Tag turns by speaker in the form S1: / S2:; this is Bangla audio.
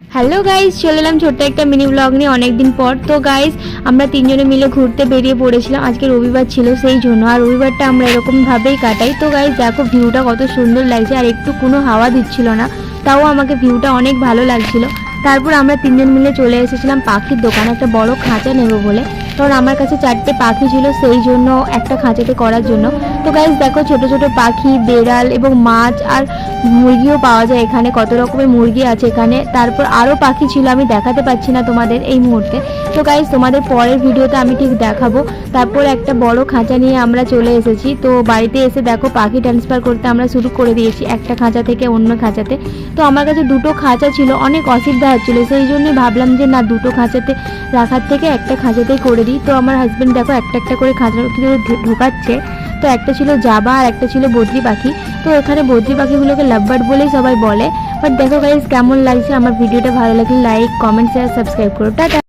S1: হ্যালো গাইজ, চলে এলাম ছোট্ট একটা মিনি ব্লগ নিয়ে অনেক দিন পর। তো গাইজ আমরা তিনজনে মিলে ঘুরতে বেরিয়ে পড়েছিলাম। আজকে রবিবার ছিল সেই জন্য, আর রবিবারটা আমরা এরকমভাবেই কাটাই। তো গাইজ দেখো ভিউটা কত সুন্দর লাগছে, আর একটু কোনো হাওয়া দিচ্ছিল না, তাও আমাকে ভিউটা অনেক ভালো লাগছিল। তারপর আমরা তিনজন মিলে চলে এসেছিলাম পাখির দোকানে, একটা বড় খাঁচা নেব বলে, কারণ আমার কাছে 4টে পাখি ছিল, সেই জন্য একটা খাঁচাতে করার জন্য। তো গাইজ দেখো ছোট ছোট পাখি, বেড়াল এবং মাছ আর মুরগিও পাওয়া যায় এখানে, কত রকমের মুরগি আছে এখানে। তারপর আরও পাখি ছিল, আমি দেখাতে পাচ্ছি না তোমাদের এই মুহূর্তে। তো গাইজ তোমাদের পরের ভিডিওতে আমি ঠিক দেখাবো। তারপর একটা বড় খাঁচা নিয়ে আমরা চলে এসেছি। তো বাড়িতে এসে দেখো পাখি ট্রান্সফার করতে আমরা শুরু করে দিয়েছি একটা খাঁচা থেকে অন্য খাঁচাতে। তো আমার কাছে দুটো খাঁচা ছিল, অনেক অসুবিধা হচ্ছিল, সেই জন্যই ভাবলাম যে না, দুটো খাঁচাতে রাখার থেকে একটা খাঁচাতেই করে দিই। তো আমার হাজব্যান্ড দেখো একটা একটা করে খাঁচার ভিতরে ঢোকাচ্ছে। তো একটা ছিল জাবা আর একটা ছিল বদ্রি পাখি। তো এখানে বদ্রি পাখিগুলোকে লাভবার্ড বলেই সবাই বলে। বাট দেখো গাইজ কেমন লাগছে। আমার ভিডিওটা ভালো লাগলে লাইক, কমেন্ট, শেয়ার, সাবস্ক্রাইব করো। টাটা।